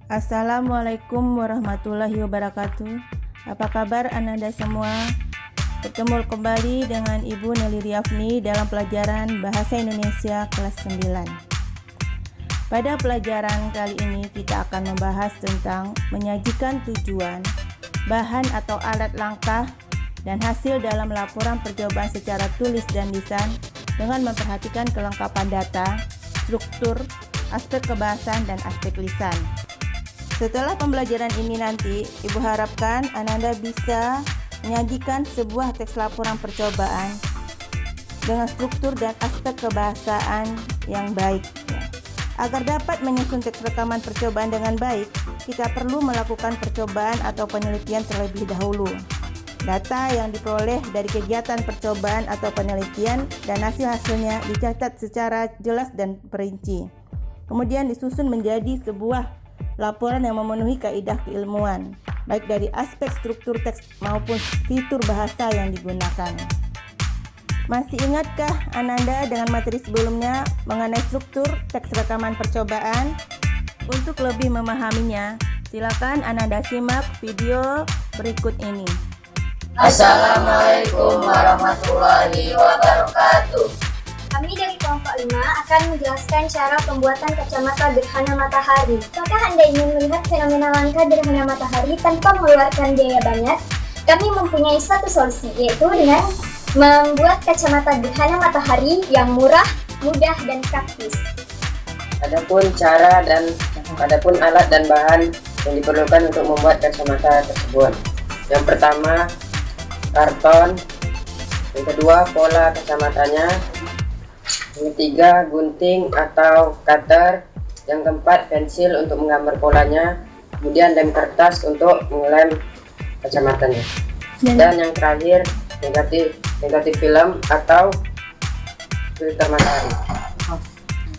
Assalamualaikum warahmatullahi wabarakatuh. Apa kabar Anda semua? Bertemu kembali dengan Ibu Nelly Riafni dalam pelajaran Bahasa Indonesia kelas 9. Pada pelajaran kali ini kita akan membahas tentang menyajikan tujuan, bahan atau alat langkah, dan hasil dalam laporan percobaan secara tulis dan lisan dengan memperhatikan kelengkapan data, struktur, aspek kebahasan, dan aspek lisan. Setelah pembelajaran ini nanti, Ibu harapkan Anda bisa menyajikan sebuah teks laporan percobaan dengan struktur dan aspek kebahasaan yang baik. Agar dapat menyusun teks rekaman percobaan dengan baik, kita perlu melakukan percobaan atau penelitian terlebih dahulu. Data yang diperoleh dari kegiatan percobaan atau penelitian dan hasil-hasilnya dicatat secara jelas dan perinci. Kemudian disusun menjadi sebuah laporan yang memenuhi kaidah keilmuan, baik dari aspek struktur teks maupun fitur bahasa yang digunakan. Masih ingatkah Ananda dengan materi sebelumnya mengenai struktur teks rekaman percobaan? Untuk lebih memahaminya, silakan Ananda simak video berikut ini. Assalamualaikum warahmatullahi wabarakatuh. Kami dari kelompok 5 akan menjelaskan cara pembuatan kacamata gerhana matahari. Apakah Anda ingin melihat fenomena langka gerhana matahari tanpa mengeluarkan biaya banyak? Kami mempunyai satu solusi, yaitu dengan membuat kacamata gerhana matahari yang murah, mudah, dan praktis. Adapun alat dan bahan yang diperlukan untuk membuat kacamata tersebut. Yang pertama, karton. Yang kedua, pola kacamatanya. Yang ketiga, gunting atau cutter. Yang keempat, pensil untuk menggambar polanya. Kemudian lem kertas untuk mengelem kacamatanya. Dan yang terakhir, negatif film atau filter matahari.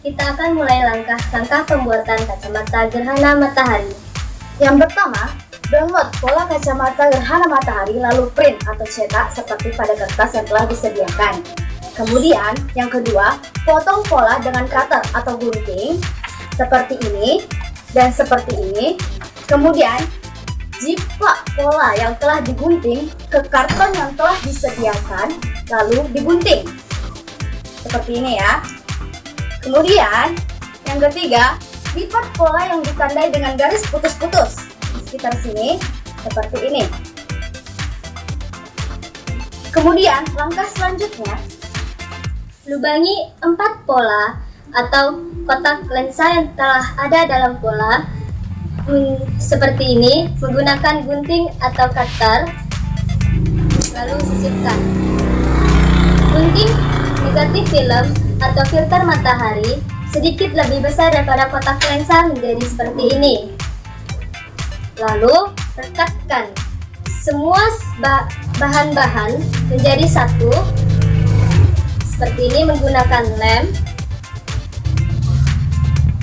Kita akan mulai langkah pembuatan kacamata gerhana matahari. Yang pertama, download pola kacamata gerhana matahari lalu print atau cetak seperti pada kertas yang telah disediakan. Kemudian, yang kedua, potong pola dengan cutter atau gunting seperti ini dan seperti ini. Kemudian, jiplak pola yang telah digunting ke karton yang telah disediakan lalu digunting. Seperti ini ya. Kemudian, yang ketiga, lipat pola yang ditandai dengan garis putus-putus di sekitar sini seperti ini. Kemudian, langkah selanjutnya, lubangi 4 pola atau kotak lensa yang telah ada dalam pola seperti ini menggunakan gunting atau cutter, lalu sisipkan. Gunting negatif film atau filter matahari sedikit lebih besar daripada kotak lensa menjadi seperti ini. Lalu rekatkan semua bahan-bahan menjadi satu seperti ini menggunakan lem,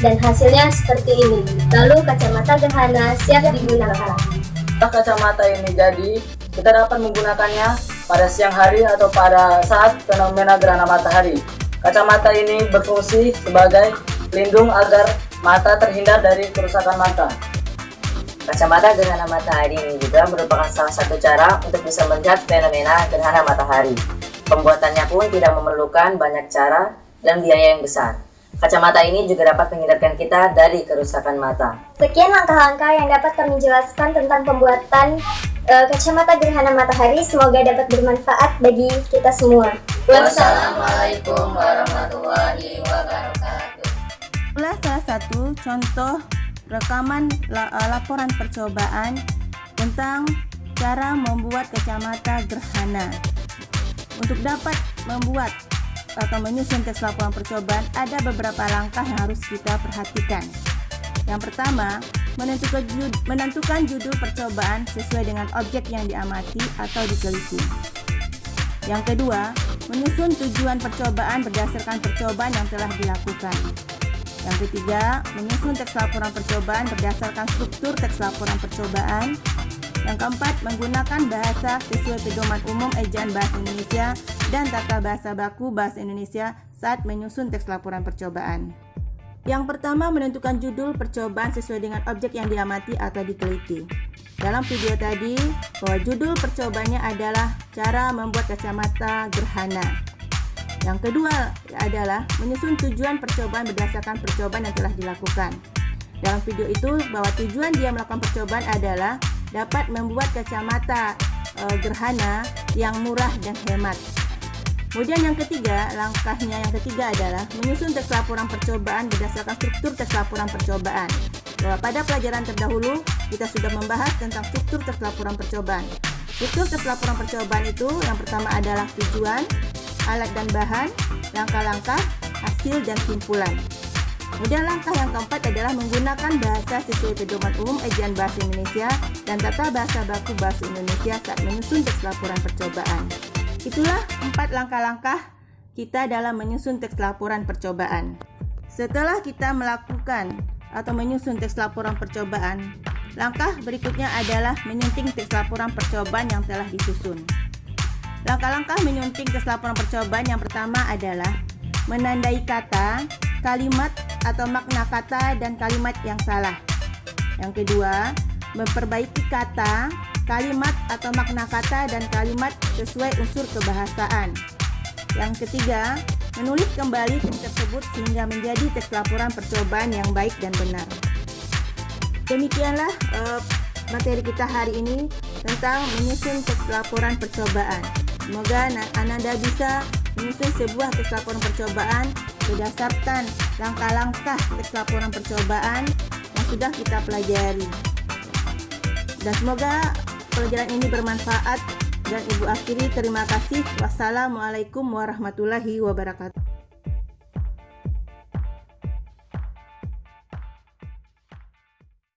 dan hasilnya seperti ini. Lalu kacamata gerhana siap digunakan. Setelah kacamata ini jadi, kita dapat menggunakannya pada siang hari atau pada saat fenomena gerhana matahari. Kacamata ini berfungsi sebagai pelindung agar mata terhindar dari kerusakan mata. Kacamata gerhana matahari ini juga merupakan salah satu cara untuk bisa melihat fenomena gerhana matahari. Pembuatannya pun tidak memerlukan banyak cara dan biaya yang besar. Kacamata ini juga dapat menghindarkan kita dari kerusakan mata. Sekian langkah-langkah yang dapat kami jelaskan tentang pembuatan kacamata gerhana matahari. Semoga dapat bermanfaat bagi kita semua. Wassalamualaikum warahmatullahi wabarakatuh. Itulah salah satu contoh rekaman laporan percobaan tentang cara membuat kacamata gerhana. Untuk dapat membuat atau menyusun teks laporan percobaan, ada beberapa langkah yang harus kita perhatikan. Yang pertama, menentukan judul percobaan sesuai dengan objek yang diamati atau diteliti. Yang kedua, menyusun tujuan percobaan berdasarkan percobaan yang telah dilakukan. Yang ketiga, menyusun teks laporan percobaan berdasarkan struktur teks laporan percobaan. Yang keempat, menggunakan bahasa sesuai pedoman umum ejaan bahasa Indonesia dan tata bahasa baku bahasa Indonesia saat menyusun teks laporan percobaan. Yang pertama, menentukan judul percobaan sesuai dengan objek yang diamati atau diteliti. Dalam video tadi, bahwa judul percobaannya adalah cara membuat kacamata gerhana. Yang kedua adalah menyusun tujuan percobaan berdasarkan percobaan yang telah dilakukan. Dalam video itu, bahwa tujuan dia melakukan percobaan adalah dapat membuat kacamata gerhana yang murah dan hemat. Kemudian yang ketiga, langkahnya yang ketiga adalah menyusun teks laporan percobaan berdasarkan struktur teks laporan percobaan. Bahwa pada pelajaran terdahulu, kita sudah membahas tentang struktur teks laporan percobaan. Struktur teks laporan percobaan itu yang pertama adalah tujuan, alat dan bahan, langkah-langkah, hasil dan simpulan. Kemudian langkah yang keempat adalah menggunakan bahasa sesuai pedoman umum ejaan bahasa Indonesia dan tata bahasa baku bahasa Indonesia saat menyusun teks laporan percobaan. Itulah 4 langkah-langkah kita dalam menyusun teks laporan percobaan. Setelah kita melakukan atau menyusun teks laporan percobaan, langkah berikutnya adalah menyunting teks laporan percobaan yang telah disusun. Langkah-langkah menyunting teks laporan percobaan yang pertama adalah menandai kata, kalimat atau makna kata dan kalimat yang salah. Yang kedua, memperbaiki kata, kalimat atau makna kata dan kalimat sesuai unsur kebahasaan. Yang ketiga, menulis kembali teks tersebut sehingga menjadi teks laporan percobaan yang baik dan benar. Demikianlah materi kita hari ini tentang menyusun teks laporan percobaan. Semoga Ananda bisa menyusun sebuah teks laporan percobaan berdasarkan langkah-langkah teks laporan percobaan yang sudah kita pelajari. Dan semoga pelajaran ini bermanfaat dan Ibu akhiri terima kasih. Wassalamualaikum warahmatullahi wabarakatuh.